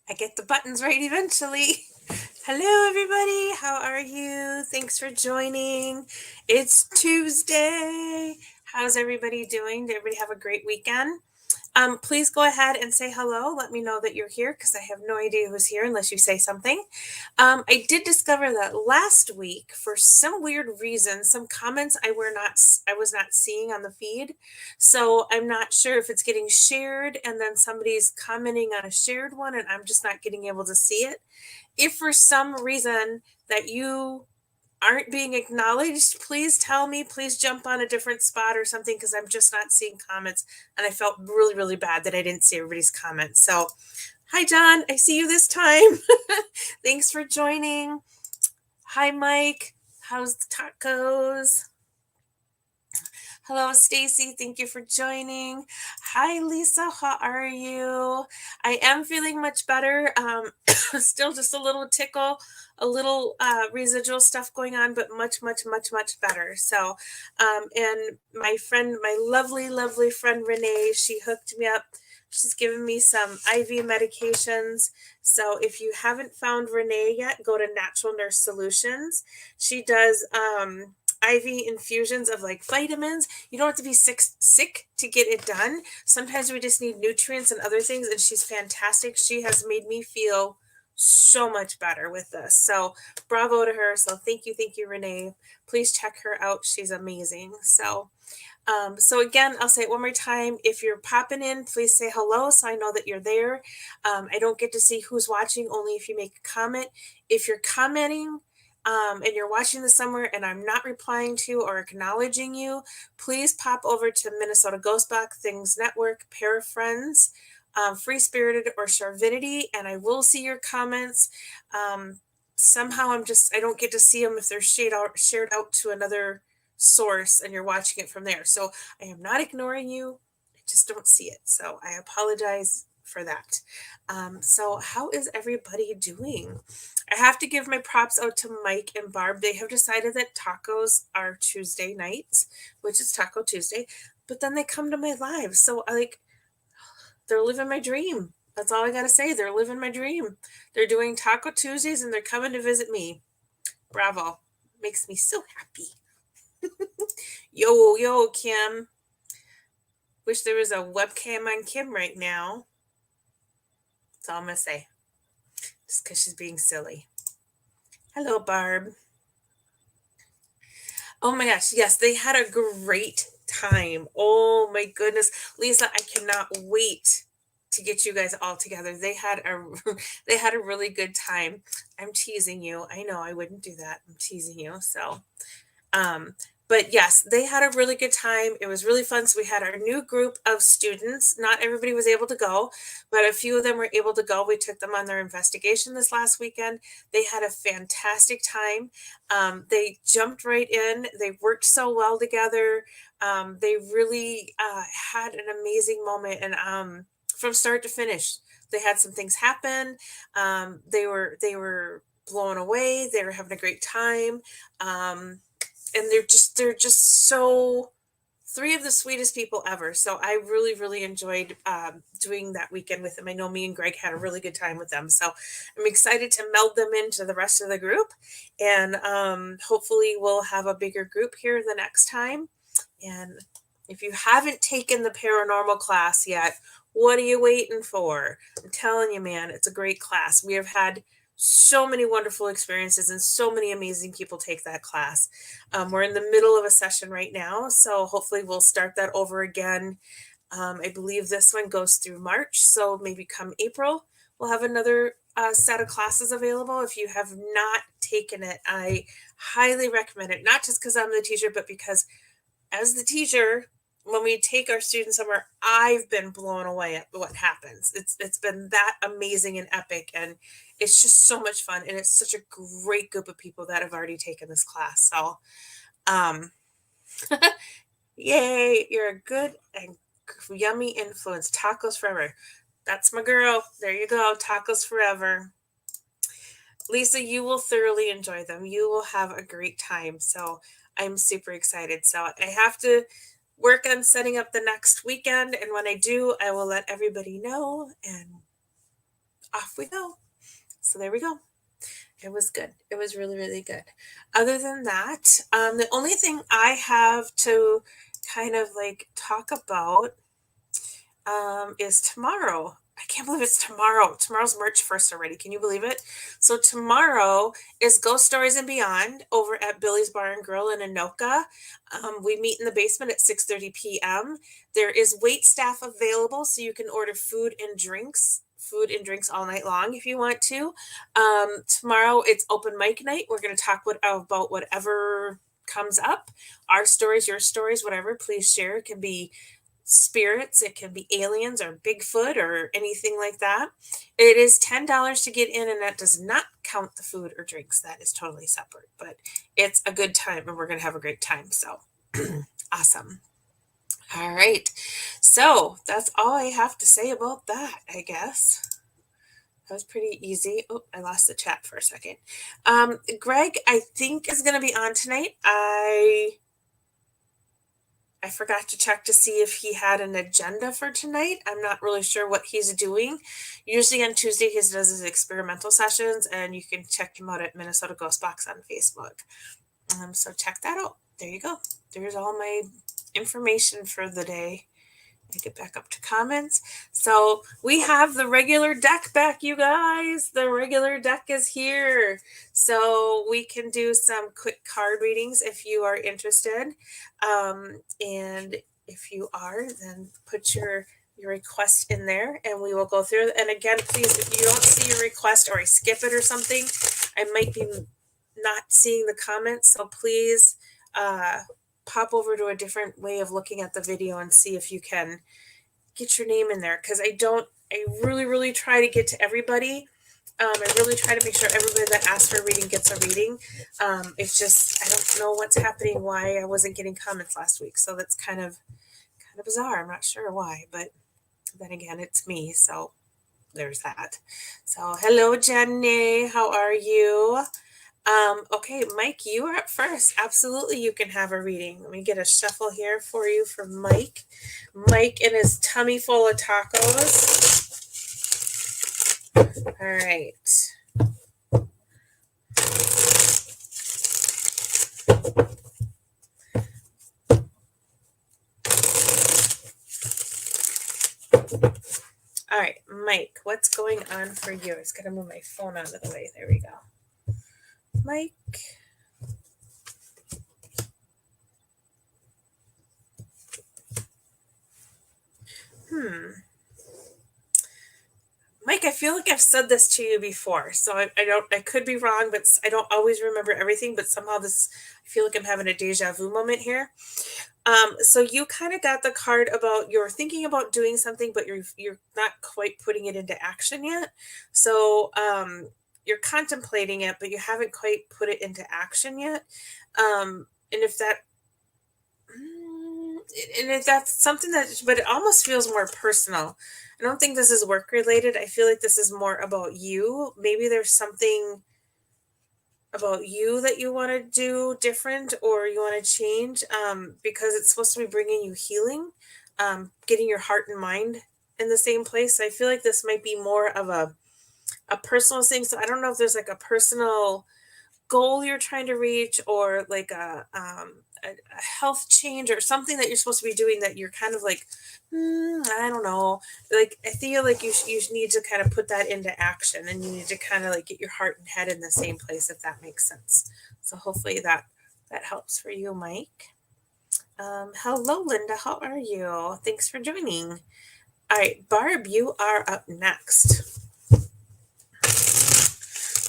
I get the buttons right eventually. Hello, everybody. How are you? Thanks for joining. It's Tuesday. How's everybody doing? Did everybody have a great weekend? Please go ahead and say hello. Let me know that you're here because I have no idea who's here unless you say something. I did discover that last week, for some weird reason, some comments I was not seeing on the feed. So I'm not sure if it's getting shared and then somebody's commenting on a shared one and I'm just not getting able to see it. If for some reason that you aren't being acknowledged, please tell me. Please jump on a different spot or something because I'm just not seeing comments. And I felt really, really bad that I didn't see everybody's comments. So, hi, John. I see you this time. Thanks for joining. Hi, Mike. How's the tacos? Hello, Stacy. Thank you for joining. Hi, Lisa. How are you? I am feeling much better. Still just a little tickle, a little residual stuff going on, but much, much, much, much better. So, and my friend, my lovely, lovely friend Renee, she hooked me up. She's given me some IV medications. So if you haven't found Renee yet, go to Natural Nurse Solutions. She does IV infusions of like vitamins. You don't have to be sick to get it done. Sometimes we just need nutrients and other things, and she's fantastic. She has made me feel so much better with this. So bravo to her. So thank you, Renee. Please check her out. She's amazing. So again, I'll say it one more time. If you're popping in, please say hello so I know that you're there. I don't get to see who's watching, only if you make a comment. If you're commenting, and you're watching this somewhere and I'm not replying to or acknowledging you, please pop over to Minnesota Ghost Box, Things Network, Pair of Friends, Free Spirited, or Charvinity, and I will see your comments. Somehow I don't get to see them if they're shared out to another source and you're watching it from there. So I am not ignoring you. I just don't see it. So I apologize for that. So how is everybody doing? I have to give my props out to Mike and Barb. They have decided that tacos are Tuesday nights, which is Taco Tuesday, but then they come to my live. So they're living my dream. That's all I got to say. They're living my dream. They're doing Taco Tuesdays and they're coming to visit me. Bravo. Makes me so happy. Yo, Kim. Wish there was a webcam on Kim right now. That's all I'm going to say. Just because she's being silly. Hello, Barb. Oh my gosh, yes, they had a great time. Oh my goodness. Lisa, I cannot wait to get you guys all together. They had a they had a really good time. I'm teasing you. I know I wouldn't do that. I'm teasing you. Um but yes, they had a really good time. It was really fun. So we had our new group of students. Not everybody was able to go, but a few of them were able to go. We took them on their investigation this last weekend. They had a fantastic time. They jumped right in. They worked so well together. They really had an amazing moment, and from start to finish, they had some things happen. They were blown away. They were having a great time. And they're just so three of the sweetest people ever. So I really, really enjoyed doing that weekend with them. I know me and Greg had a really good time with them. So I'm excited to meld them into the rest of the group. And hopefully we'll have a bigger group here the next time. And if you haven't taken the paranormal class yet, what are you waiting for? I'm telling you, man, it's a great class. We have had so many wonderful experiences and so many amazing people take that class. We're in the middle of a session right now, so hopefully we'll start that over again. I believe this one goes through March, so maybe come April, we'll have another set of classes available. If you have not taken it, I highly recommend it, not just because I'm the teacher, but because as the teacher, when we take our students somewhere, I've been blown away at what happens. It's been that amazing and epic, and it's just so much fun, and it's such a great group of people that have already taken this class. So, um, yay! You're a good and yummy influence. Tacos forever. That's my girl. There you go. Tacos forever. Lisa, you will thoroughly enjoy them. You will have a great time. So I'm super excited. So I have to work on setting up the next weekend. And when I do, I will let everybody know. And off we go. So there we go. It was good. It was really, really good. Other than that, the only thing I have to kind of like talk about is tomorrow. I can't believe it's tomorrow. Tomorrow's March 1st already. Can you believe it? So tomorrow is Ghost Stories and Beyond over at Billy's Bar and Grill in Anoka. We meet in the basement at 6:30 p.m. There is wait staff available, so you can order food and drinks. Food and drinks all night long if you want to. Tomorrow it's open mic night. We're going to talk about whatever comes up. Our stories, your stories, whatever. Please share. It can be spirits, it can be aliens or Bigfoot or anything like that. It is $10 to get in, and that does not count the food or drinks. That is totally separate, but it's a good time and we're going to have a great time. So awesome. All right. So that's all I have to say about that, I guess. That was pretty easy. Oh, I lost the chat for a second. Greg, I think, is going to be on tonight. I forgot to check to see if he had an agenda for tonight. I'm not really sure what he's doing. Usually on Tuesday, he does his experimental sessions, and you can check him out at Minnesota Ghost Box on Facebook. So check that out. There you go. There's all my information for the day. I get back up to comments. So we have the regular deck back, you guys. The regular deck is here. So we can do some quick card readings if you are interested. And if you are, then put your request in there and we will go through. And again, please, if you don't see your request or I skip it or something, I might be not seeing the comments. So please pop over to a different way of looking at the video and see if you can get your name in there, because I really try to get to everybody. I really try to make sure everybody that asks for a reading gets a reading. It's just, I don't know what's happening, why I wasn't getting comments last week. So that's kind of bizarre. I'm not sure why, but then again, it's me. So there's that. So hello, Jenny. How are you? Okay, Mike, you are up first. Absolutely, you can have a reading. Let me get a shuffle here for you for Mike. Mike and his tummy full of tacos. All right. All right, Mike, what's going on for you? I just got to move my phone out of the way. There we go. Mike. Mike, I feel like I've said this to you before, so I could be wrong, but I don't always remember everything, but somehow I feel like I'm having a deja vu moment here. So you kind of got the card about you're thinking about doing something, but you're not quite putting it into action yet. So you're contemplating it, but you haven't quite put it into action yet. And if that's something but it almost feels more personal. I don't think this is work related. I feel like this is more about you. Maybe there's something about you that you want to do different or you want to change, because it's supposed to be bringing you healing, getting your heart and mind in the same place. I feel like this might be more of a personal thing. So I don't know if there's like a personal goal you're trying to reach, or like a health change or something that you're supposed to be doing that you're kind of like, I don't know. Like, I feel like you need to kind of put that into action, and you need to kind of like get your heart and head in the same place, if that makes sense. So hopefully that helps for you, Mike. Hello, Linda. How are you? Thanks for joining. All right, Barb, you are up next.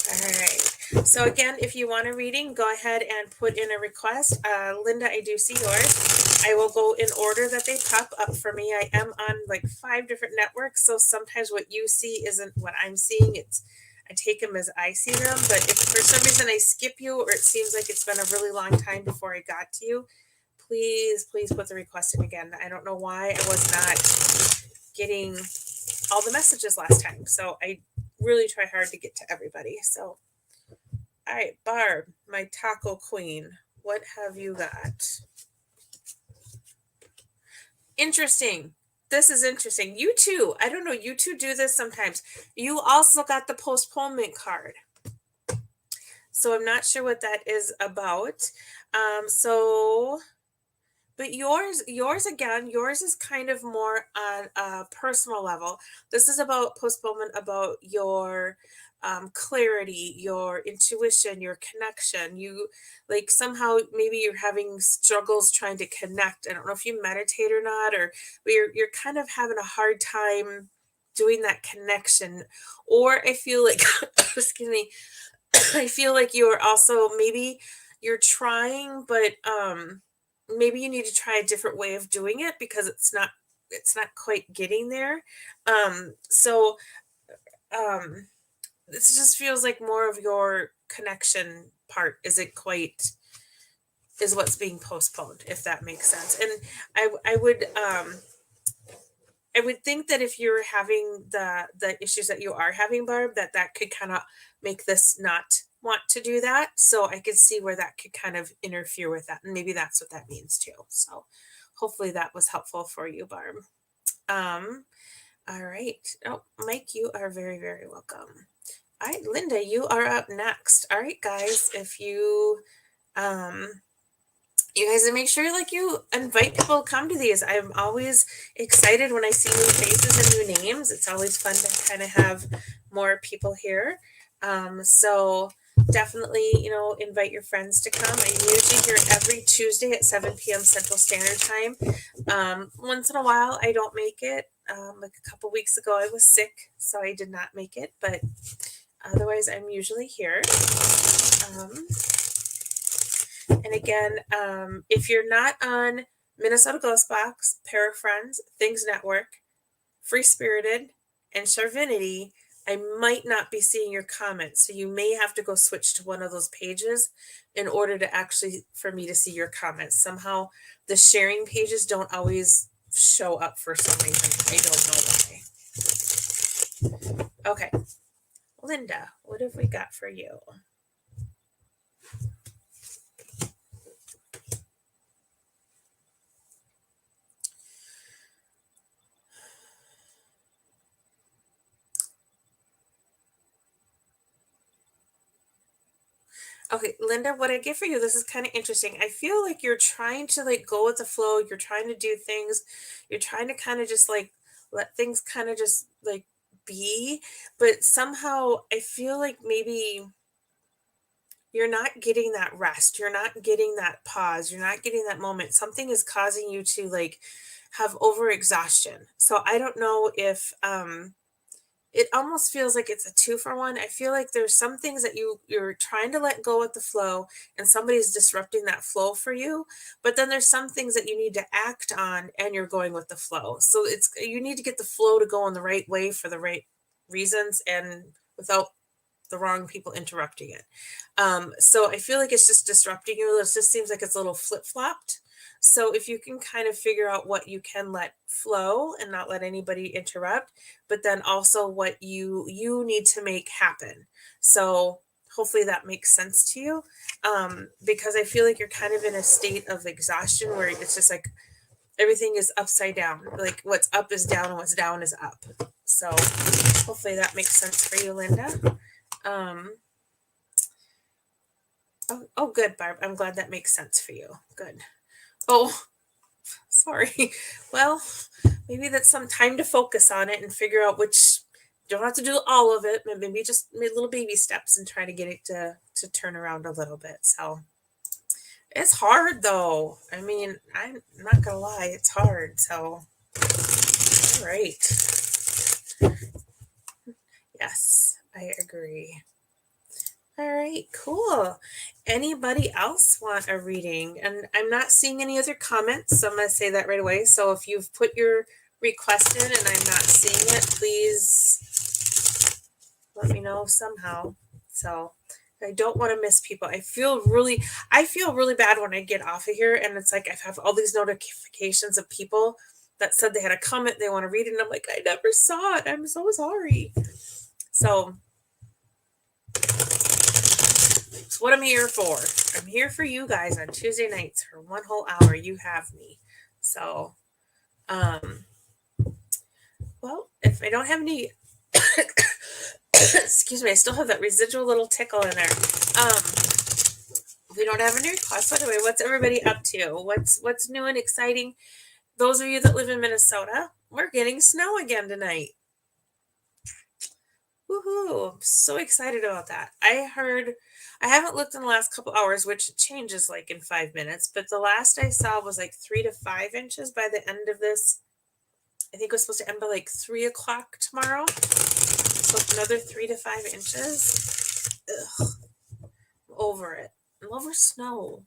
All right. So again, if you want a reading, go ahead and put in a request. Linda, I do see yours. I will go in order that they pop up for me. I am on like 5 different networks, so sometimes what you see isn't what I'm seeing. I take them as I see them, but if for some reason I skip you or it seems like it's been a really long time before I got to you, please put the request in again. I don't know why I was not getting all the messages last time, so I really try hard to get to everybody. So, all right, Barb, my taco queen, what have you got? Interesting. this is interesting. You too. I don't know. You two do this sometimes. You also got the postponement card. So I'm not sure what that is about. So but yours again, yours is kind of more on a personal level. This is about postponement, about your clarity, your intuition, your connection. You like somehow maybe you're having struggles trying to connect. I don't know if you meditate or not, or but you're kind of having a hard time doing that connection. Or I feel like excuse me, I feel like you're also maybe you're trying, but maybe you need to try a different way of doing it because it's not quite getting there. So um this just feels like more of your connection part isn't quite is what's being postponed, if that makes sense. And I would think that if you're having the issues that you are having, Barb, that could kind of make this not want to do that. So I could see where that could kind of interfere with that, and maybe that's what that means too. So hopefully that was helpful for you, Barb. Um, all right. Oh, Mike, you are very, very welcome. All right, Linda, you are up next. All right, guys, if um you guys make sure like you invite people to come to these. I'm always excited when I see new faces and new names. It's always fun to kind of have more people here. So definitely, invite your friends to come. I'm usually here every Tuesday at 7 p.m. Central Standard Time. Once in a while, I don't make it. Like a couple weeks ago, I was sick, so I did not make it. But otherwise, I'm usually here. Um, and again, if you're not on Minnesota Ghost Box, Parafriends, Things Network, Free Spirited, and Charvinity, I might not be seeing your comments. So you may have to go switch to one of those pages in order to actually for me to see your comments. Somehow the sharing pages don't always show up for some reason. I don't know why. Okay. Linda, what have we got for you? Okay, Linda, what I get for you, this is kind of interesting. I feel like you're trying to like go with the flow. You're trying to do things. You're trying to kind of just like let things kind of just like be. But somehow I feel like maybe you're not getting that rest. You're not getting that pause. You're not getting that moment. Something is causing you to like have over exhaustion. So I don't know if it almost feels like it's a 2-for-1. I feel like there's some things that you're trying to let go with the flow and somebody's disrupting that flow for you, but then there's some things that you need to act on and you're going with the flow. So it's you need to get the flow to go in the right way for the right reasons and without the wrong people interrupting it. So I feel like it's just disrupting you. It just seems like it's a little flip-flopped. So if you can kind of figure out what you can let flow and not let anybody interrupt, but then also what you need to make happen. So hopefully that makes sense to you. Because I feel like you're kind of in a state of exhaustion where it's just like everything is upside down. Like what's up is down and what's down is up. So hopefully that makes sense for you, Linda. Oh, good, Barb. I'm glad that makes sense for you. Good. Oh, sorry. Well, maybe that's some time to focus on it and figure out which. Don't have to do all of it, but maybe just little baby steps and try to get it to turn around a little bit. So it's hard though. I mean, I'm not gonna lie, it's hard. So all right. Yes, I agree. All right, cool. Anybody else want a reading? And I'm not seeing any other comments, so I'm going to say that right away. So if you've put your request in and I'm not seeing it, please let me know somehow. So I don't want to miss people. I feel really bad when I get off of here and it's like I have all these notifications of people that said they had a comment they want to read it, and I'm like, I never saw it. I'm so sorry. So it's what I'm here for. I'm here for you guys on Tuesday nights for one whole hour. You have me. So, Well, if I don't have any, excuse me, I still have that residual little tickle in there. If we don't have any requests, anyway, what's everybody up to? What's new and exciting? Those of you that live in Minnesota, we're getting snow again tonight. Woohoo! I'm so excited about that. I haven't looked in the last couple hours, which changes like in 5 minutes, but the last I saw was like 3 to 5 inches by the end of this. I think it was supposed to end by like 3 o'clock tomorrow. So another 3 to 5 inches. Ugh. I'm over it. I'm over snow.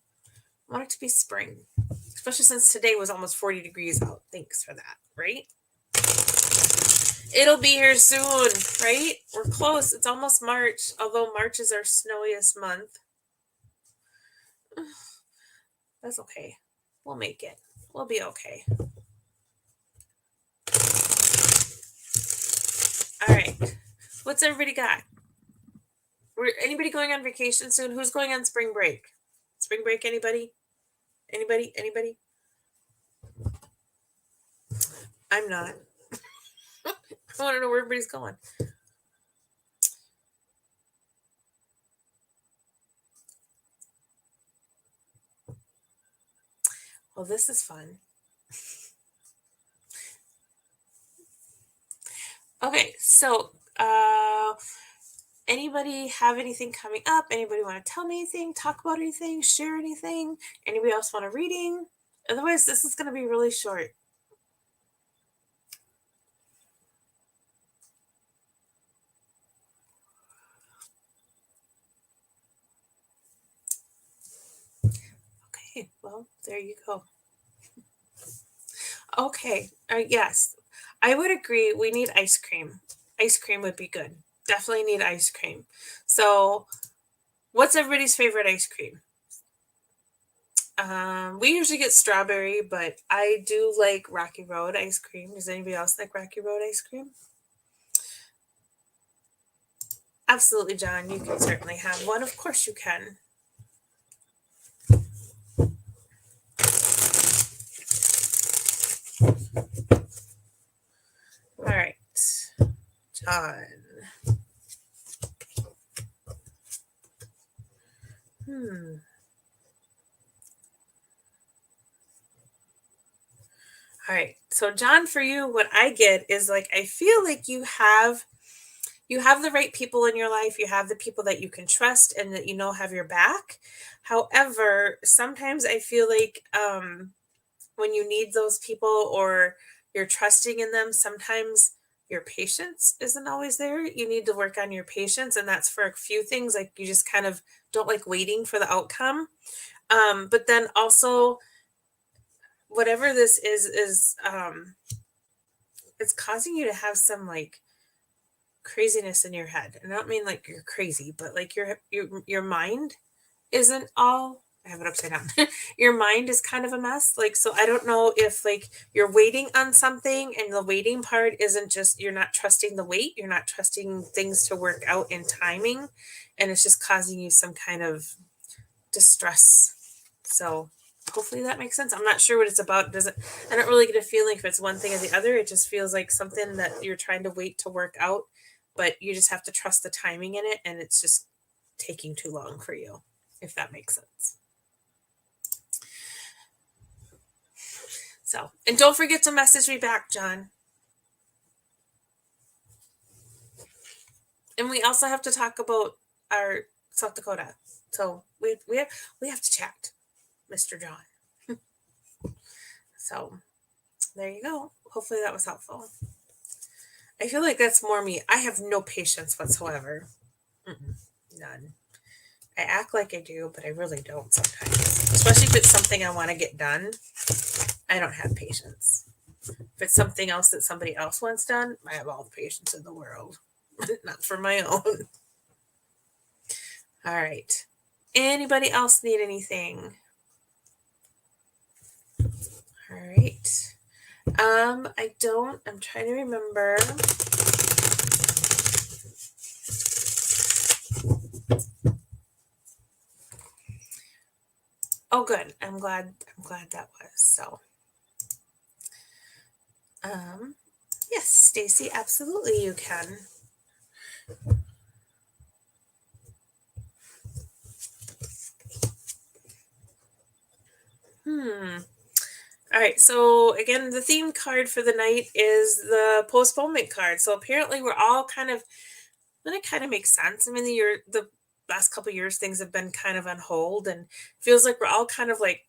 I want it to be spring. Especially since today was almost 40 degrees out. Thanks for that, right? It'll be here soon, right? We're close. It's almost March, although March is our snowiest month. That's okay. We'll make it. We'll be okay. All right. What's everybody got? Anybody going on vacation soon? Who's going on spring break? Spring break, anybody? Anybody? I'm not. I want to know where everybody's going. Well, this is fun. Okay, so anybody have anything coming up? Anybody want to tell me anything? Talk about anything? Share anything? Anybody else want a reading? Otherwise, this is going to be really short. Okay, well, there you go. Okay, yes, I would agree. We need ice cream. Ice cream would be good. Definitely need ice cream. So, what's everybody's favorite ice cream? We usually get strawberry, but I do like Rocky Road ice cream. Does anybody else like Rocky Road ice cream? Absolutely, John. You can certainly have one. Of course, you can. All right, John. All right. So John, for you, what I get is like I feel like you have the right people in your life. You have the people that you can trust and that you know have your back. However, sometimes I feel like when you need those people or you're trusting in them, sometimes your patience isn't always there. You need to work on your patience, and that's for a few things. Like you just kind of don't like waiting for the outcome. But then also whatever this is it's causing you to have some like craziness in your head. And I don't mean like you're crazy, but like your mind isn't all. I have it upside down. Your mind is kind of a mess. Like, so I don't know if like you're waiting on something and the waiting part isn't just you're not trusting the wait, you're not trusting things to work out in timing, and it's just causing you some kind of distress. So hopefully that makes sense. I'm not sure what it's about. I don't really get a feeling if it's one thing or the other. It just feels like something that you're trying to wait to work out, but you just have to trust the timing in it, and it's just taking too long for you, if that makes sense. So, and don't forget to message me back, John. And we also have to talk about our South Dakota. So we have to chat, Mr. John. So there you go. Hopefully that was helpful. I feel like that's more me. I have no patience whatsoever. None. I act like I do, but I really don't sometimes. Especially if it's something I want to get done. I don't have patience. If it's something else that somebody else wants done, I have all the patience in the world. Not for my own. All right. Anybody else need anything? All right. I don't. I'm trying to remember. Oh, good. I'm glad that was so. Yes, Stacy, absolutely you can. All right, so again, the theme card for the night is the postponement card. So apparently, we're all kind of, and it kind of makes sense. I mean, the last couple of years, things have been kind of on hold, and feels like we're all kind of like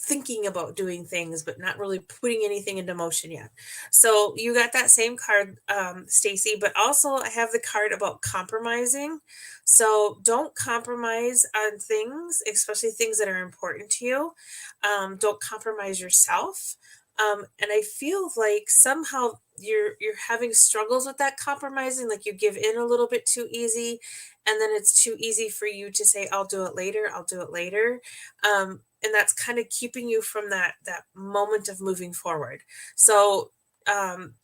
thinking about doing things but not really putting anything into motion yet. So you got that same card, Stacy, but also I have the card about compromising. So don't compromise on things, especially things that are important to you. Don't compromise yourself. And I feel like somehow you're having struggles with that compromising, like you give in a little bit too easy, and then it's too easy for you to say, I'll do it later, I'll do it later. And that's kind of keeping you from that moment of moving forward. So um,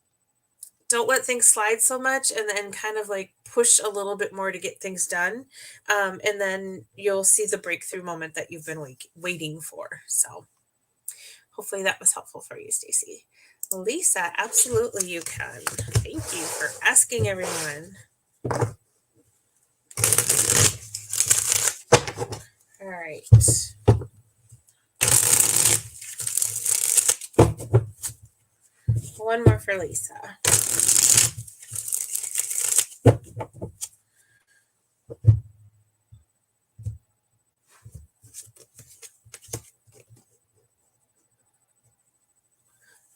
don't let things slide so much, and then kind of like push a little bit more to get things done, and then you'll see the breakthrough moment that you've been waiting for. So hopefully that was helpful for you, Stacy. Lisa, absolutely you can. Thank you for asking, everyone. All right. One more for Lisa.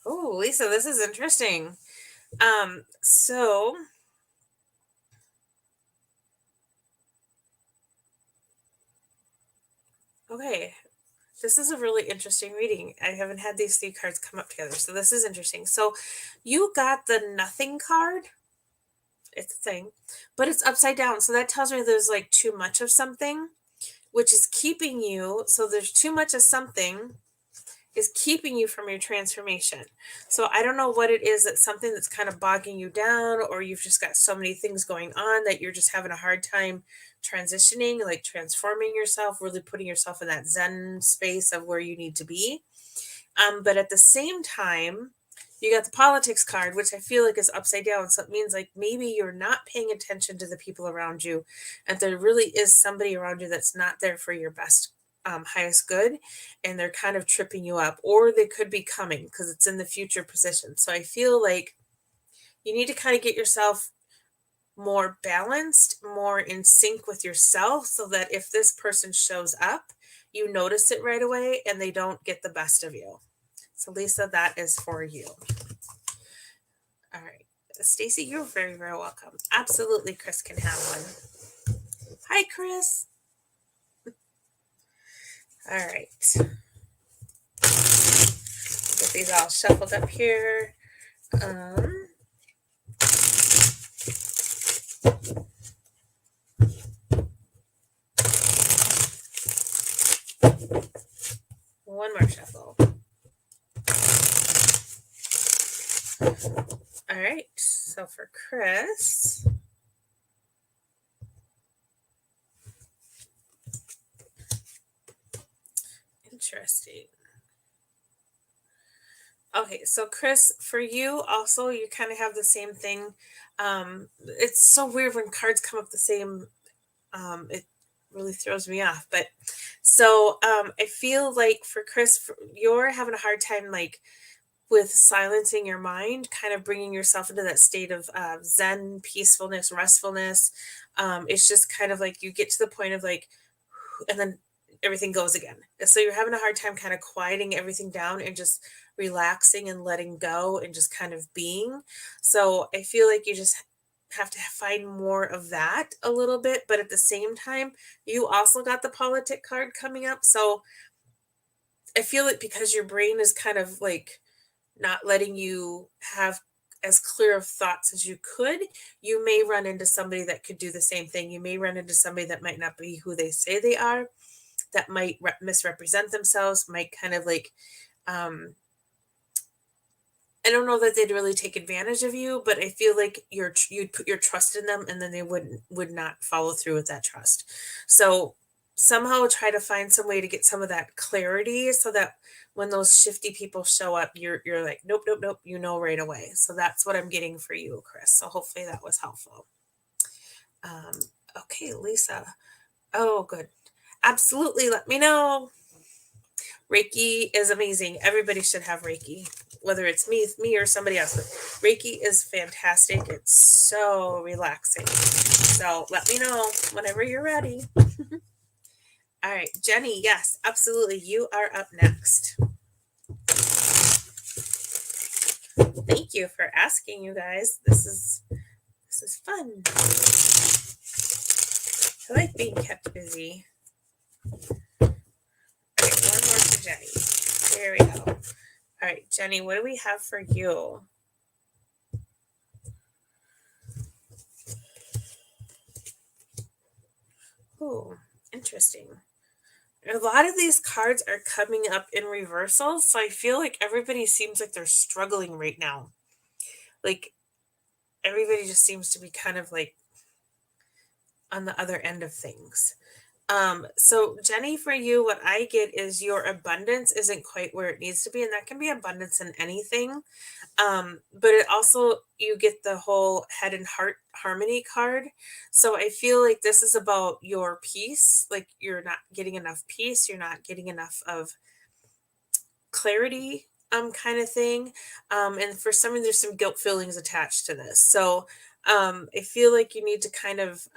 Oh, Lisa, this is interesting. So okay, this is a really interesting reading. I haven't had these three cards come up together, so this is interesting. So you got the nothing card. It's a thing, but it's upside down. So that tells me there's like too much of something, which is keeping you. So there's too much of something is keeping you from your transformation. So I don't know what it is, that's something that's kind of bogging you down, or you've just got so many things going on that you're just having a hard time transitioning, like transforming yourself, really putting yourself in that Zen space of where you need to be. But at the same time, you got the politics card, which I feel like is upside down. So it means like maybe you're not paying attention to the people around you, and there really is somebody around you that's not there for your best, highest good, and they're kind of tripping you up, or they could be coming because it's in the future position. So I feel like you need to kind of get yourself more balanced, more in sync with yourself, so that if this person shows up, you notice it right away and they don't get the best of you. So Lisa, that is for you. All right. Stacy, you're very, very welcome. Absolutely, Chris can have one. Hi, Chris. All right. Get these all shuffled up here. One more shuffle. All right. So for Chris, interesting. Okay, so Chris, for you also, you kind of have the same thing. It's so weird when cards come up the same. It really throws me off. But so I feel like for Chris, you're having a hard time like with silencing your mind, kind of bringing yourself into that state of Zen, peacefulness, restfulness. It's just kind of like you get to the point of like, and then everything goes again. So you're having a hard time kind of quieting everything down and just relaxing and letting go and just kind of being. So I feel like you just have to find more of that a little bit, but at the same time, you also got the politic card coming up. So I feel like because your brain is kind of like not letting you have as clear of thoughts as you could, you may run into somebody that could do the same thing. You may run into somebody that might not be who they say they are, that might misrepresent themselves, might kind of like, I don't know that they'd really take advantage of you, but I feel like you'd put your trust in them, and then they would not follow through with that trust. So somehow try to find some way to get some of that clarity so that when those shifty people show up, you're like, nope, nope, nope, you know right away. So that's what I'm getting for you, Chris. So hopefully that was helpful. Um, okay, Lisa. Oh, good. Absolutely. Let me know. Reiki is amazing. Everybody should have Reiki, whether it's me or somebody else. But Reiki is fantastic. It's so relaxing. So let me know whenever you're ready. All right, Jenny. Yes, absolutely. You are up next. Thank you for asking, you guys. This is fun. I like being kept busy. All right, one more for Jenny. There we go. All right, Jenny, what do we have for you? Oh, interesting. A lot of these cards are coming up in reversal, so I feel like everybody seems like they're struggling right now. Like everybody just seems to be kind of like on the other end of things. So Jenny, for you, what I get is your abundance isn't quite where it needs to be, and that can be abundance in anything. But it also, you get the whole head and heart harmony card. So I feel like this is about your peace. Like you're not getting enough peace, you're not getting enough of clarity, kind of thing. And for some reason, there's some guilt feelings attached to this. So I feel like you need to kind of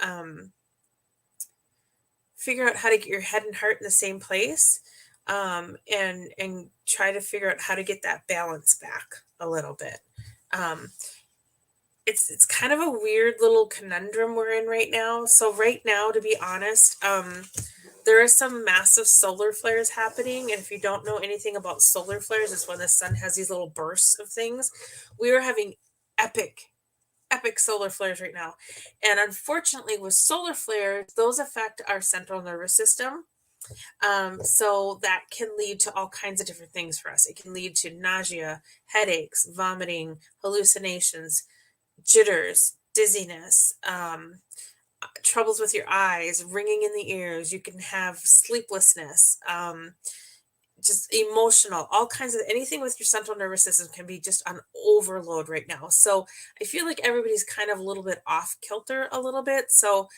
figure out how to get your head and heart in the same place, and try to figure out how to get that balance back a little bit. Um, it's kind of a weird little conundrum we're in right now. So right now, to be honest, there are some massive solar flares happening, and if you don't know anything about solar flares, it's when the sun has these little bursts of things. We are having epic solar flares right now. And unfortunately, with solar flares, those affect our central nervous system. So that can lead to all kinds of different things for us. It can lead to nausea, headaches, vomiting, hallucinations, jitters, dizziness, troubles with your eyes, ringing in the ears. You can have sleeplessness, just emotional, all kinds of anything with your central nervous system can be just on overload right now. So I feel like everybody's kind of a little bit off kilter a little bit. So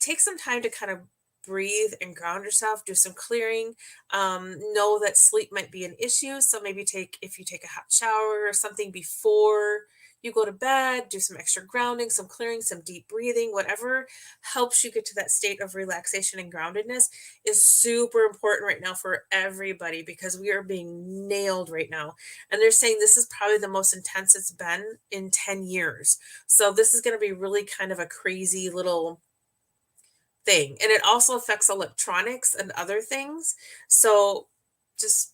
take some time to kind of breathe and ground yourself, do some clearing. Know that sleep might be an issue, so maybe if you take a hot shower or something before you go to bed, do some extra grounding, some clearing, some deep breathing. Whatever helps you get to that state of relaxation and groundedness is super important right now for everybody, because we are being nailed right now, and they're saying this is probably the most intense it's been in 10 years. So this is going to be really kind of a crazy little thing. And it also affects electronics and other things. So just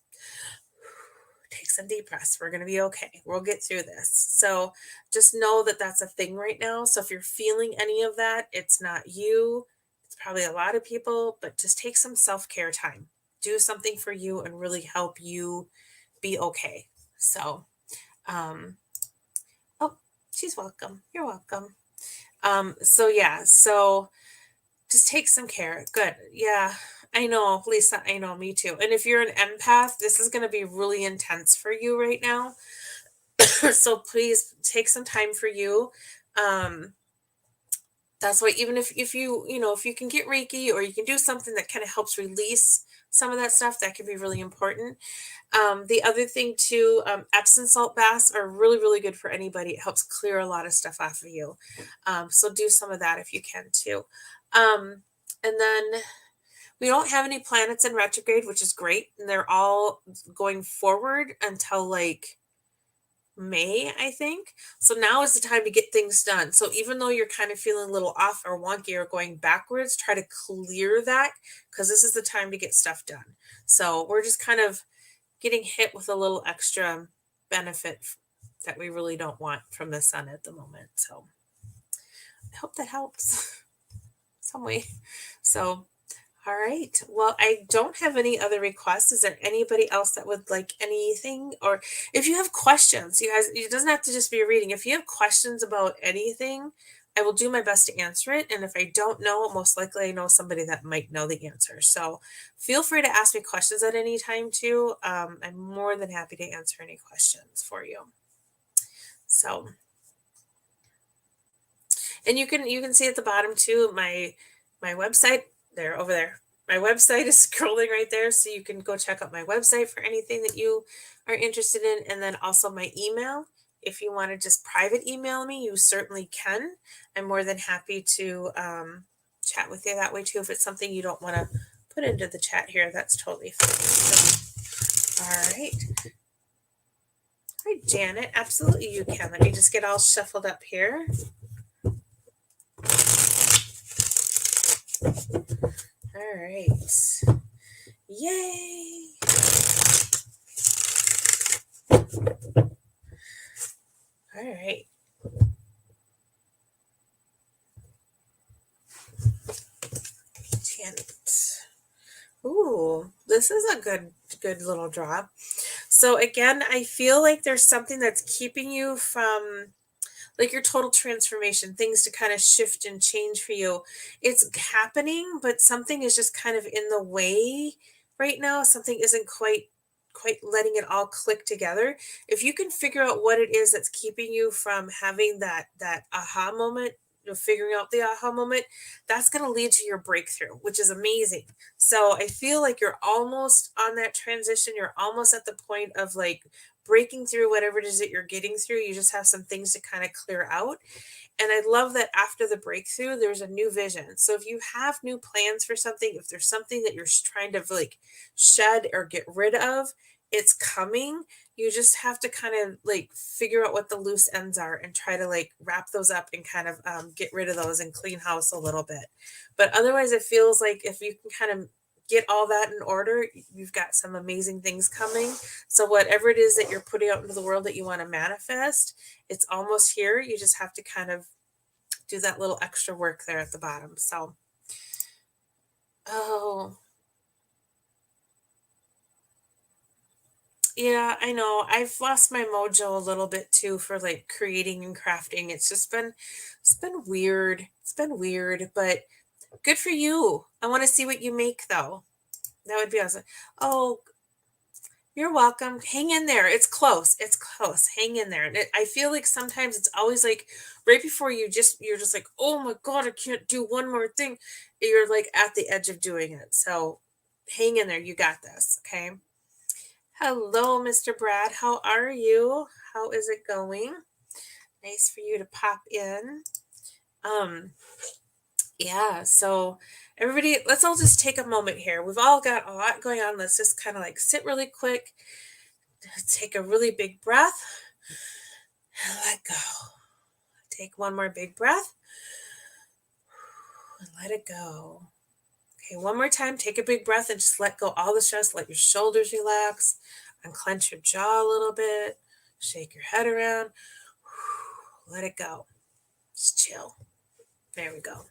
take some deep breaths. We're going to be okay. We'll get through this. So just know that that's a thing right now. So if you're feeling any of that, it's not you. It's probably a lot of people, but just take some self-care time. Do something for you and really help you be okay. So, oh, she's welcome. You're welcome. So yeah, so just take some care. Good. Yeah, I know, Lisa. I know, me too. And if you're an empath, this is going to be really intense for you right now. So please take some time for you. That's why, even if if you can get Reiki, or you can do something that kind of helps release some of that stuff, that can be really important. The other thing too, Epsom salt baths are really, really good for anybody. It helps clear a lot of stuff off of you. So do some of that if you can too. And then we don't have any planets in retrograde, which is great. And they're all going forward until like May, I think. So now is the time to get things done. So even though you're kind of feeling a little off or wonky or going backwards, try to clear that, because this is the time to get stuff done. So we're just kind of getting hit with a little extra benefit that we really don't want from the sun at the moment. So I hope that helps some way. So, all right. Well, I don't have any other requests. Is there anybody else that would like anything? Or if you have questions, you guys, it doesn't have to just be a reading. If you have questions about anything, I will do my best to answer it. And if I don't know, most likely I know somebody that might know the answer. So feel free to ask me questions at any time too. I'm more than happy to answer any questions for you. So, and you can see at the bottom too, my website there over there. My website is scrolling right there, so you can go check out my website for anything that you are interested in, and then also my email. If you want to just private email me, you certainly can. I'm more than happy to chat with you that way too. If it's something you don't want to put into the chat here, that's totally fine. So, all right. Hi, Janet. Absolutely, you can. Let me just get all shuffled up here. All right. Yay. All right. Janet. Ooh, this is a good little drop. So again, I feel like there's something that's keeping you from like your total transformation, things to kind of shift and change for you. It's happening, but something is just kind of in the way right now. Something isn't quite letting it all click together. If you can figure out what it is that's keeping you from having that aha moment, figuring out the aha moment, that's going to lead to your breakthrough, which is amazing. So I feel like you're almost on that transition. You're almost at the point of like breaking through whatever it is that you're getting through. You just have some things to kind of clear out. And I love that after the breakthrough, there's a new vision. So if you have new plans for something, if there's something that you're trying to like shed or get rid of, it's coming. You just have to kind of like figure out what the loose ends are and try to like wrap those up and kind of get rid of those and clean house a little bit. But otherwise, it feels like if you can kind of get all that in order, you've got some amazing things coming. So whatever it is that you're putting out into the world that you want to manifest, it's almost here. You just have to kind of do that little extra work there at the bottom. So, oh, yeah, I know. I've lost my mojo a little bit too for like creating and crafting. It's been weird. It's been weird, but good for you. I want to see what you make though. That would be awesome. Oh, you're welcome. Hang in there. It's close. It's close. Hang in there. I feel like sometimes it's always like right before you're just like, oh my God, I can't do one more thing. You're like at the edge of doing it. So hang in there. You got this. Okay. Hello, Mr. Brad. How are you? How is it going? Nice for you to pop in. Um, yeah, so everybody, let's all just take a moment here. We've all got a lot going on. Let's just kind of like sit really quick, take a really big breath, and let go. Take one more big breath and let it go. Okay, one more time. Take a big breath and just let go all the stress. Let your shoulders relax. Unclench your jaw a little bit. Shake your head around. Let it go. Just chill. There we go.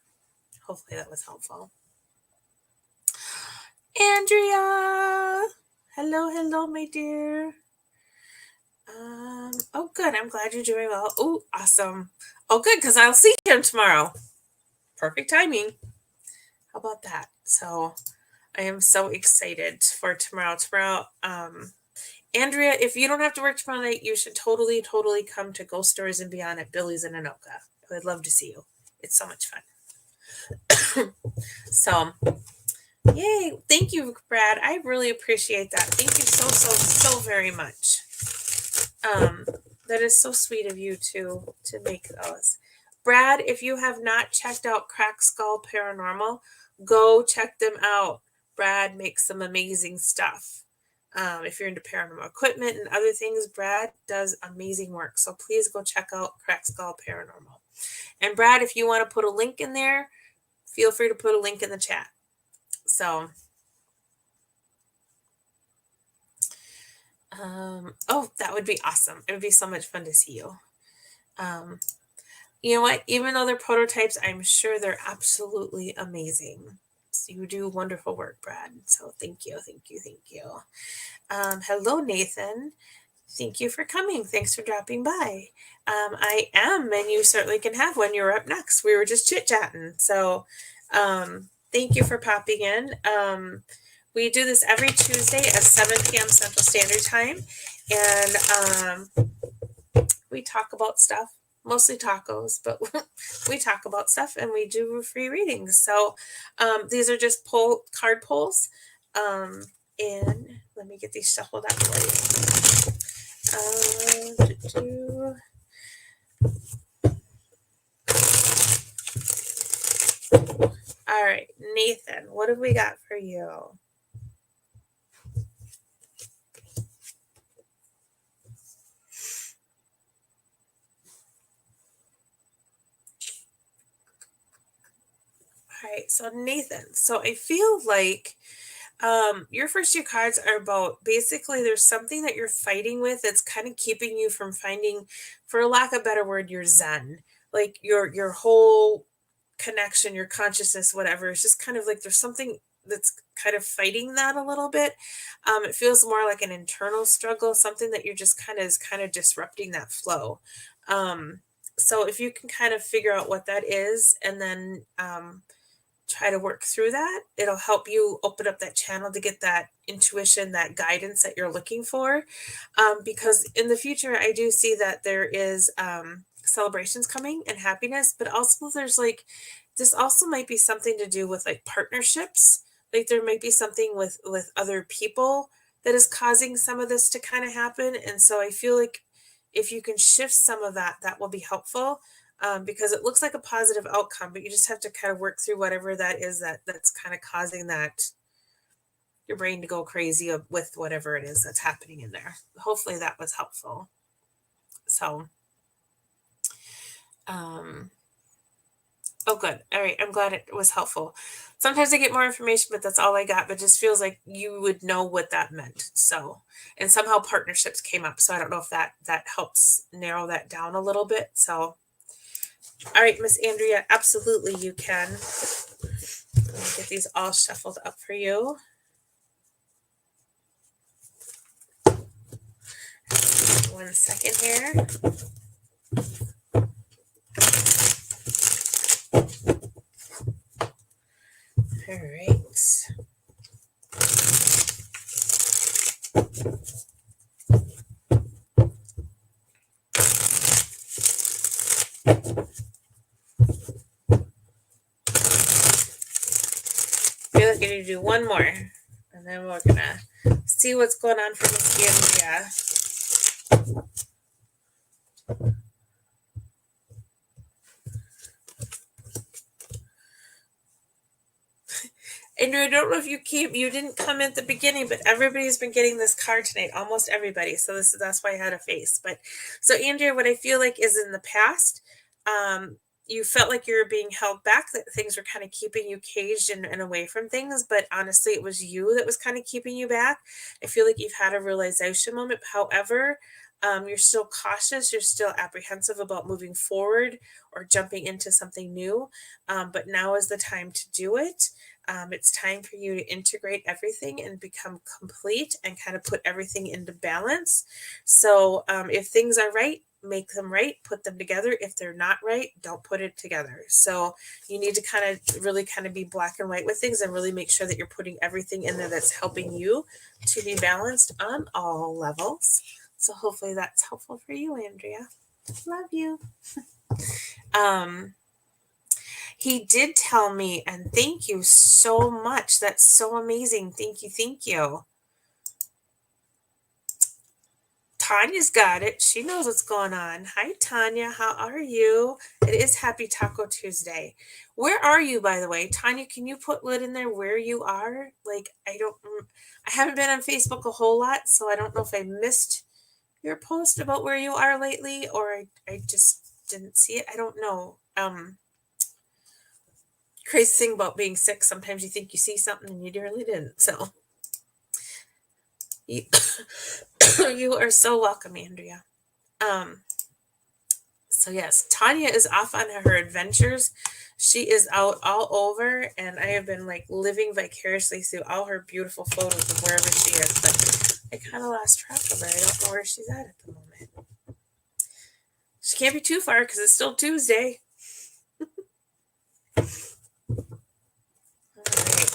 Hopefully that was helpful. Andrea! Hello, my dear. Oh, good. I'm glad you're doing well. Oh, awesome. Oh, good, because I'll see him tomorrow. Perfect timing. How about that? So I am so excited for tomorrow. Andrea, if you don't have to work tomorrow night, you should totally come to Ghost Stories and Beyond at Billy's in Anoka. I would love to see you. It's so much fun. So, yay. Thank you, Brad. I really appreciate that. Thank you so very much. That is so sweet of you to make those. Brad, if you have not checked out Crack Skull Paranormal, go check them out. Brad makes some amazing stuff. If you're into paranormal equipment and other things, Brad does amazing work. So please go check out Crack Skull Paranormal. And Brad, if you want to put a link in there, feel free to put a link in the chat. So, oh, that would be awesome. It would be so much fun to see you. You know what? Even though they're prototypes, I'm sure they're absolutely amazing. So you do wonderful work, Brad. So thank you. Hello, Nathan. Thank you for coming. Thanks for dropping by. I am, and you certainly can have one. You're up next. We were just chit chatting. So, thank you for popping in. We do this every Tuesday at 7 p.m. Central Standard Time. And we talk about stuff, mostly tacos, but we talk about stuff and we do free readings. So, these are just card polls. And let me get these shuffled out for you. All right, Nathan, what have we got for you? All right, so Nathan, so I feel like your first two cards are about basically there's something that you're fighting with that's kind of keeping you from finding, for lack of a better word, your zen. Like your whole connection, your consciousness, whatever. It's just kind of like there's something that's kind of fighting that a little bit. It feels more like an internal struggle, something that you're just kind of disrupting that flow. So if you can kind of figure out what that is and then try to work through that, it'll help you open up that channel to get that intuition, that guidance that you're looking for. Because in the future, I do see that there is celebrations coming and happiness, but also there's like, this also might be something to do with like partnerships. Like there might be something with other people that is causing some of this to kind of happen. And so I feel like if you can shift some of that, that will be helpful. Because it looks like a positive outcome, but you just have to kind of work through whatever that is that's kind of causing that your brain to go crazy with whatever it is that's happening in there. Hopefully that was helpful. So, oh, good. All right. I'm glad it was helpful. Sometimes I get more information, but that's all I got. But just feels like you would know what that meant. So, and somehow partnerships came up. So I don't know if that helps narrow that down a little bit. So, all right, Miss Andrea, absolutely you can. Let me get these all shuffled up for you. One second here. All right. I feel like I need to do one more, and then we're gonna see what's going on for Miss Andrea. Andrew, I don't know if you didn't come at the beginning, but everybody's been getting this card tonight, almost everybody. So that's why I had a face. But so Andrea, what I feel like is in the past, you felt like you were being held back, that things were kind of keeping you caged and away from things, but honestly, it was you that was kind of keeping you back. I feel like you've had a realization moment. However, you're still cautious, you're still apprehensive about moving forward or jumping into something new. But now is the time to do it. It's time for you to integrate everything and become complete and kind of put everything into balance. So if things are right, make them right, put them together. If they're not right, don't put it together. So you need to kind of really kind of be black and white with things and really make sure that you're putting everything in there that's helping you to be balanced on all levels. So hopefully that's helpful for you, Andrea. Love you. He did tell me, and thank you so much. That's so amazing. Thank you. Thank you. Tanya's got it. She knows what's going on. Hi, Tanya. How are you? It is Happy Taco Tuesday. Where are you, by the way? Tanya, can you put lit in there where you are? Like, I haven't been on Facebook a whole lot, so I don't know if I missed your post about where you are lately, or I just didn't see it. I don't know. Crazy thing about being sick, sometimes you think you see something and you really didn't. So you, you are so welcome, Andrea. So yes, Tanya is off on her adventures. She is out all over, and I have been like living vicariously through all her beautiful photos of wherever she is. But I kind of lost track of her. I don't know where she's at the moment. She can't be too far because it's still Tuesday. All right.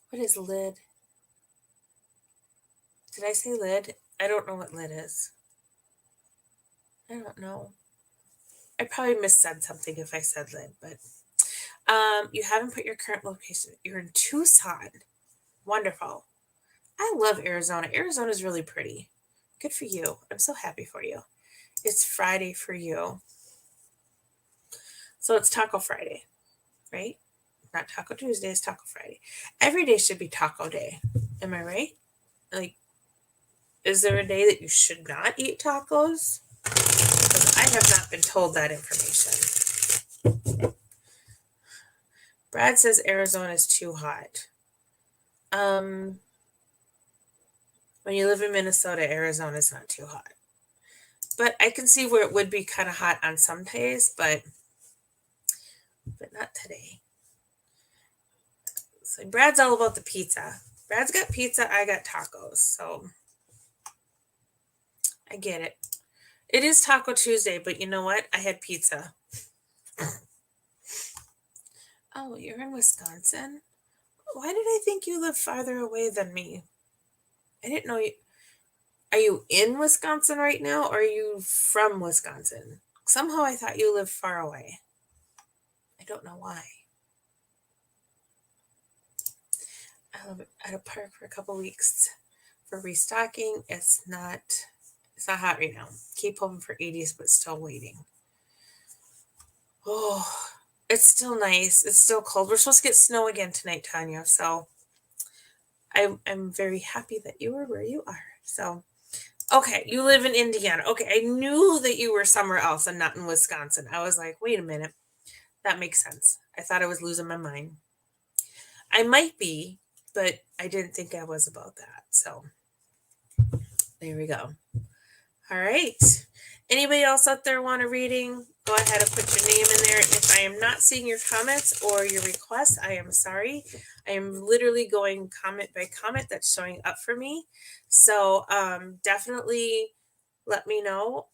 What is lid? Did I say lid? I don't know what lid is. I don't know. I probably missaid something if I said lid, but you haven't put your current location. You're in Tucson. Wonderful. I love Arizona. Arizona is really pretty. Good for you. I'm so happy for you. It's Friday for you. So it's Taco Friday, right? Not Taco Tuesday, it's Taco Friday. Every day should be Taco Day. Am I right? Like, is there a day that you should not eat tacos? Because I have not been told that information. Brad says Arizona is too hot. When you live in Minnesota, Arizona is not too hot. But I can see where it would be kind of hot on some days, but not today. So Brad's all about the pizza. Brad's got pizza, I got tacos, so I get it. It is Taco Tuesday, but you know what? I had pizza. Oh, you're in Wisconsin? Why did I think you lived farther away than me? I didn't know you. Are you in Wisconsin right now, or are you from Wisconsin? Somehow I thought you lived far away. I don't know why. I live at a park for a couple weeks for restocking. It's not hot right now. Keep hoping for 80s, but still waiting. Oh, it's still nice. It's still cold. We're supposed to get snow again tonight, Tanya. So I'm very happy that you are where you are. So, okay, you live in Indiana. Okay, I knew that you were somewhere else and not in Wisconsin. I was like, wait a minute. That makes sense. I thought I was losing my mind. I might be, but I didn't think I was about that. So, there we go. All right. Anybody else out there want a reading? Go ahead and put your name in there. If I am not seeing your comments or your requests, I am sorry. I am literally going comment by comment that's showing up for me. So definitely let me know.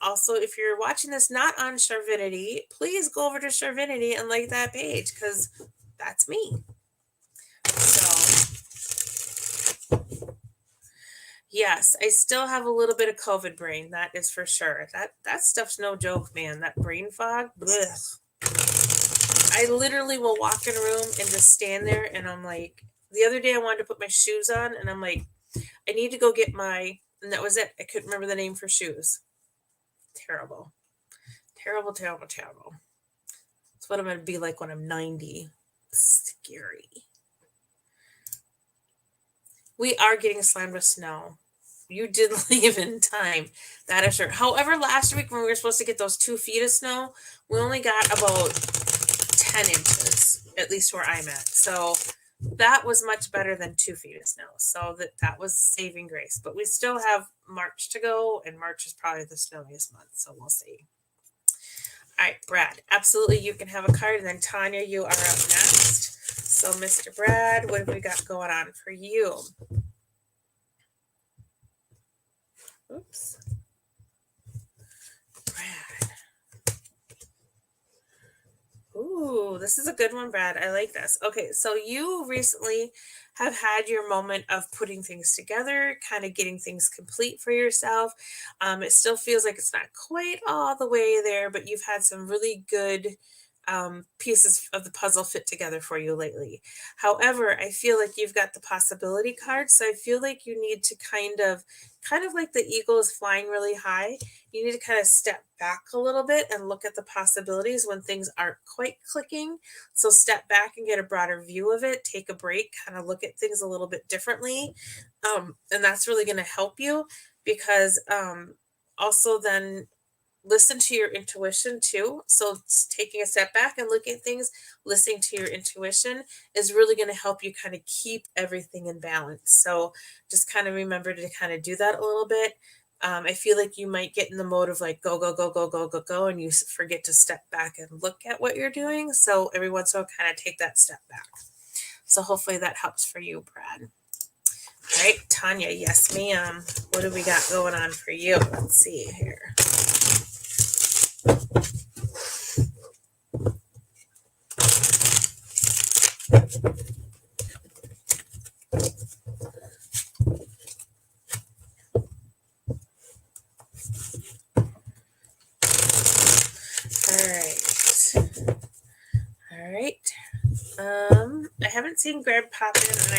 Also, if you're watching this not on Charvinity, please go over to Charvinity and like that page because that's me. So yes, I still have a little bit of COVID brain. That is for sure. That stuff's no joke, man. That brain fog. Blech. I literally will walk in a room and just stand there, and I'm like, the other day I wanted to put my shoes on, and I'm like, I need to go get and that was it. I couldn't remember the name for shoes. Terrible. Terrible, terrible, terrible. That's what I'm going to be like when I'm 90. Scary. We are getting slammed with snow. You did leave in time. That is sure. However, last week when we were supposed to get those 2 feet of snow, we only got about 10 inches, at least where I'm at. So that was much better than 2 feet of snow. So that was saving grace. But we still have March to go, and March is probably the snowiest month. So we'll see. All right, Brad, absolutely. You can have a card. And then Tanya, you are up next. So, Mr. Brad, what have we got going on for you? Oops. Brad. Ooh, this is a good one, Brad. I like this. Okay, so you recently have had your moment of putting things together, kind of getting things complete for yourself. It still feels like it's not quite all the way there, but you've had some really good pieces of the puzzle fit together for you lately. However, I feel like you've got the possibility card, so I feel like you need to kind of like the eagle is flying really high. You need to kind of step back a little bit and look at the possibilities when things aren't quite clicking. So step back and get a broader view of it, take a break, kind of look at things a little bit differently. And that's really going to help you because also then listen to your intuition too. So taking a step back and looking at things, listening to your intuition is really going to help you kind of keep everything in balance. So just kind of remember to kind of do that a little bit. I feel like you might get in the mode of like go, go, go, go, go, go, go, and you forget to step back and look at what you're doing. So every once in a while, kind of take that step back. So hopefully that helps for you, Brad. All right, Tanya, yes, ma'am. What do we got going on for you? Let's see here. All right. I haven't seen Greg pop in, and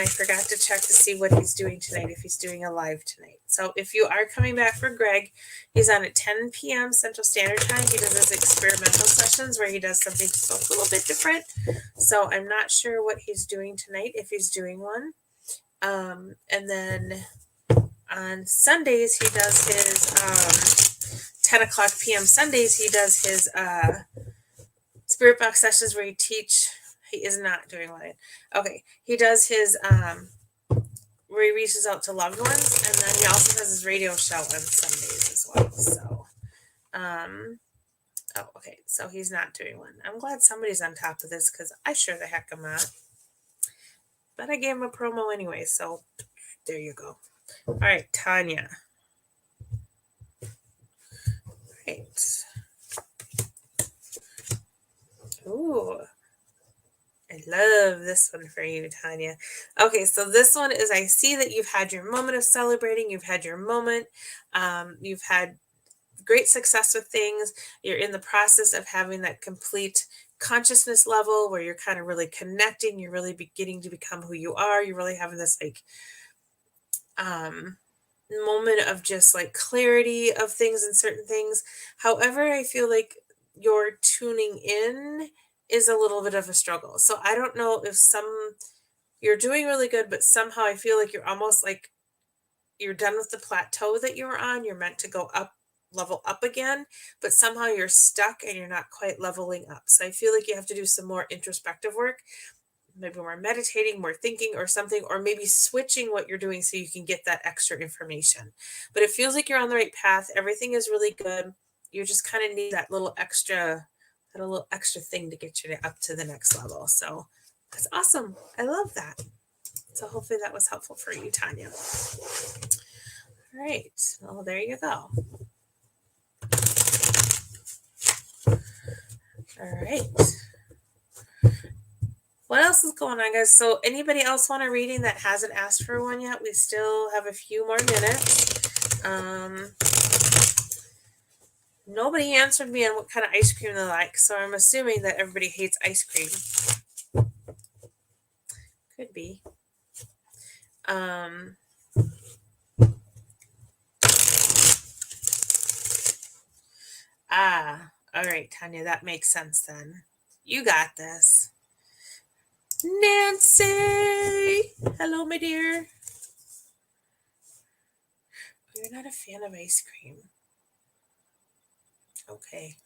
I forgot to check to see what he's doing tonight, if he's doing a live tonight. So if you are coming back for Greg, he's on at 10 p.m. Central Standard Time. He does his experimental sessions where he does something just a little bit different. So I'm not sure what he's doing tonight, if he's doing one. And then on Sundays, he does his 10 o'clock p.m. Sundays, he does his Spirit Box sessions where he is not doing one. Okay. He does his where he reaches out to loved ones, and then he also does his radio show on Sundays as well. So okay. So he's not doing one. I'm glad somebody's on top of this because I sure the heck am not. But I gave him a promo anyway, so there you go. All right, Tanya. Right. Ooh, I love this one for you, Tanya. Okay, so this one is, I see that you've had your moment of celebrating. You've had your moment. You've had great success with things. You're in the process of having that complete consciousness level where you're kind of really connecting. You're really beginning to become who you are. You're really having this like moment of just like clarity of things and certain things. However, I feel like your tuning in is a little bit of a struggle. So I don't know if you're doing really good, but somehow I feel like you're almost like you're done with the plateau that you were on. You're meant to go up, level up again, but somehow you're stuck and you're not quite leveling up. So I feel like you have to do some more introspective work, maybe more meditating, more thinking or something, or maybe switching what you're doing so you can get that extra information. But it feels like you're on the right path. Everything is really good. You just kind of need that little extra thing to get you up to the next level. So that's awesome. I love that. So hopefully that was helpful for you, Tanya. All right. Well, there you go. All right. What else is going on, guys? So anybody else want a reading that hasn't asked for one yet? We still have a few more minutes. Nobody answered me on what kind of ice cream they like, so I'm assuming that everybody hates ice cream. Could be. All right, Tanya, that makes sense then. You got this. Nancy! Hello, my dear. You're not a fan of ice cream. Okay.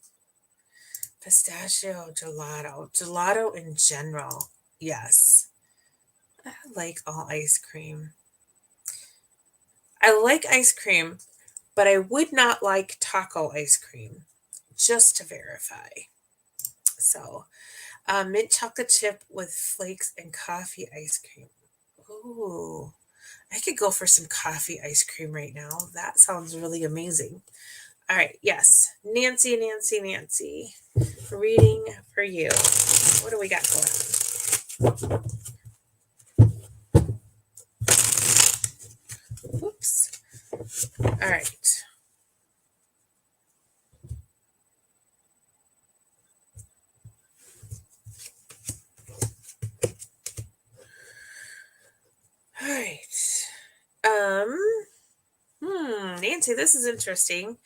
Pistachio gelato. Gelato in general. Yes. I like all ice cream. I like ice cream, but I would not like taco ice cream, just to verify. So, mint chocolate chip with flakes and coffee ice cream. Ooh, I could go for some coffee ice cream right now. That sounds really amazing. All right, yes. Nancy. Reading for you. What do we got going on? Oops. All right. All right. Nancy, this is interesting.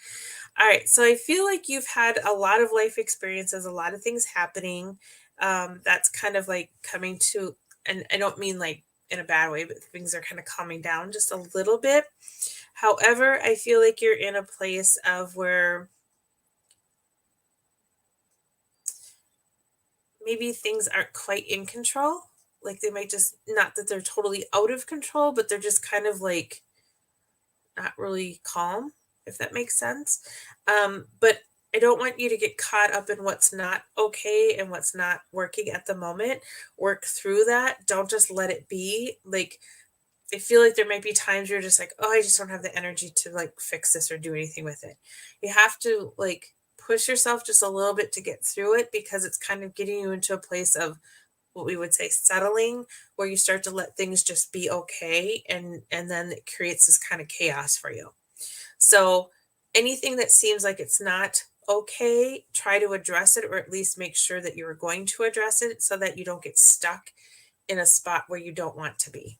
All right. So I feel like you've had a lot of life experiences, a lot of things happening. That's kind of like coming to, and I don't mean like in a bad way, but things are kind of calming down just a little bit. However, I feel like you're in a place of where maybe things aren't quite in control. Like they might just, not that they're totally out of control, but they're just kind of like not really calm, if that makes sense. But I don't want you to get caught up in what's not okay and what's not working at the moment. Work through that. Don't just let it be. Like, I feel like there might be times you're just like, oh, I just don't have the energy to like fix this or do anything with it. You have to like push yourself just a little bit to get through it, because it's kind of getting you into a place of what we would say settling, where you start to let things just be okay, and then it creates this kind of chaos for you. So anything that seems like it's not okay, try to address it, or at least make sure that you're going to address it so that you don't get stuck in a spot where you don't want to be,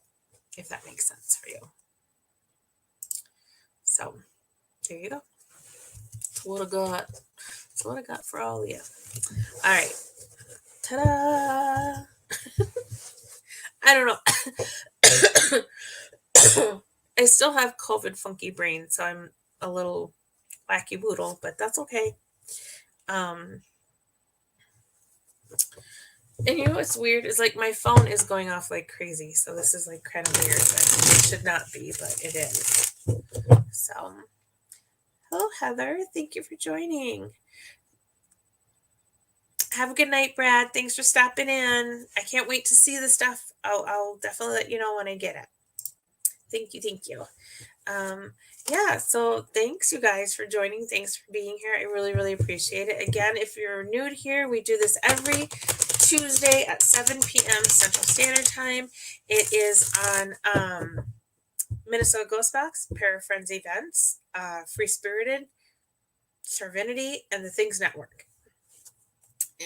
if that makes sense for you. So there you go. It's what I got. It's what I got for all of you. All right. Ta-da! I don't know. I still have COVID funky brain, so I'm a little wacky boodle, but that's okay. And you know what's weird is like my phone is going off like crazy, so this is like kind of weird. But it should not be, but it is. So, hello Heather, thank you for joining. Have a good night, Brad. Thanks for stopping in. I can't wait to see the stuff. I'll definitely let you know when I get it. Thank you. Yeah, so thanks you guys for joining. Thanks for being here. I really appreciate it. Again, if you're new to here, we do this every Tuesday at 7 p.m. Central Standard Time. It is on Minnesota Ghost Box, Parafriends Events, Free Spirited, Charvinity, and the Things Network.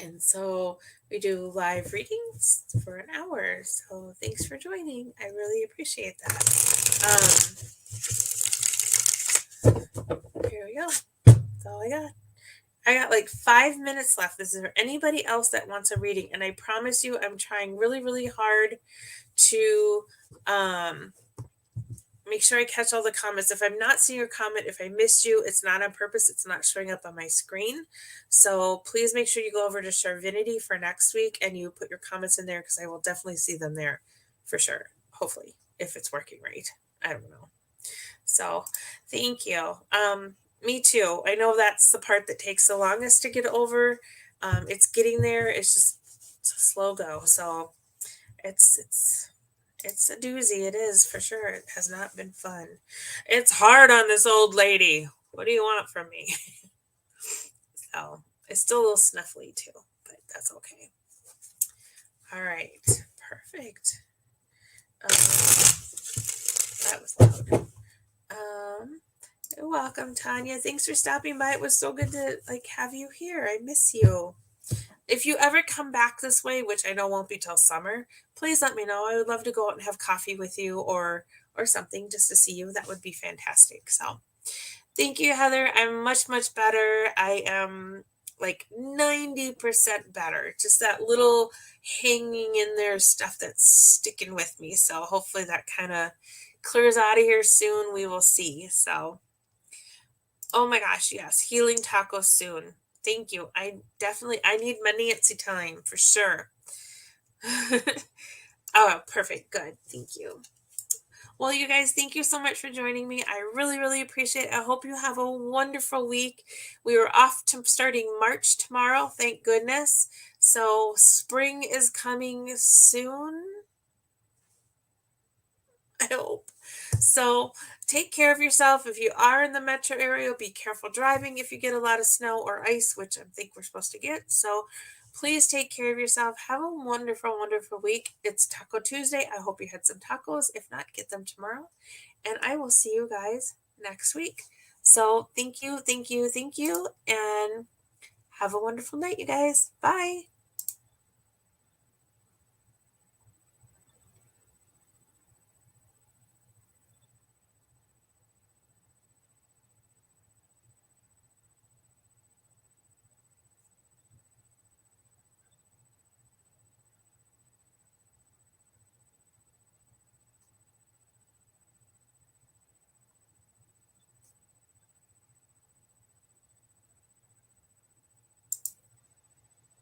And so we do live readings for an hour. So thanks for joining. I really appreciate that. Here we go. That's all I got. I got like 5 minutes left. This is for anybody else that wants a reading. And I promise you, I'm trying really hard to make sure I catch all the comments. If I'm not seeing your comment, if I missed you, it's not on purpose. It's not showing up on my screen. So please make sure you go over to Charvinity for next week and you put your comments in there, because I will definitely see them there for sure. Hopefully, if it's working right. I don't know. So thank you. Me too. I know that's the part that takes the longest to get over. It's getting there. It's a slow go. So it's a doozy. It is for sure. It has not been fun. It's hard on this old lady. What do you want from me? So it's still a little snuffly too, but that's okay. All right. Perfect. That was loud. You're welcome, Tanya. Thanks for stopping by. It was so good to have you here. I miss you. If you ever come back this way, which I know won't be till summer, please let me know. I would love to go out and have coffee with you or something just to see you. That would be fantastic. So thank you, Heather. I'm much better. I am like 90% better. Just that little hanging in there stuff that's sticking with me. So hopefully that kind of clears out of here soon. We will see. So, oh my gosh, yes. Healing tacos soon. Thank you. I need my Nancy time for sure. Oh, perfect. Good. Thank you. Well, you guys, thank you so much for joining me. I really appreciate it. I hope you have a wonderful week. We are off to starting March tomorrow. Thank goodness. So spring is coming soon. I hope. So take care of yourself. If you are in the metro area, be careful driving if you get a lot of snow or ice, which I think we're supposed to get. So please take care of yourself. Have a wonderful week. It's Taco Tuesday. I hope you had some tacos. If not, get them tomorrow. And I will see you guys next week. So thank you. And have a wonderful night, you guys. Bye.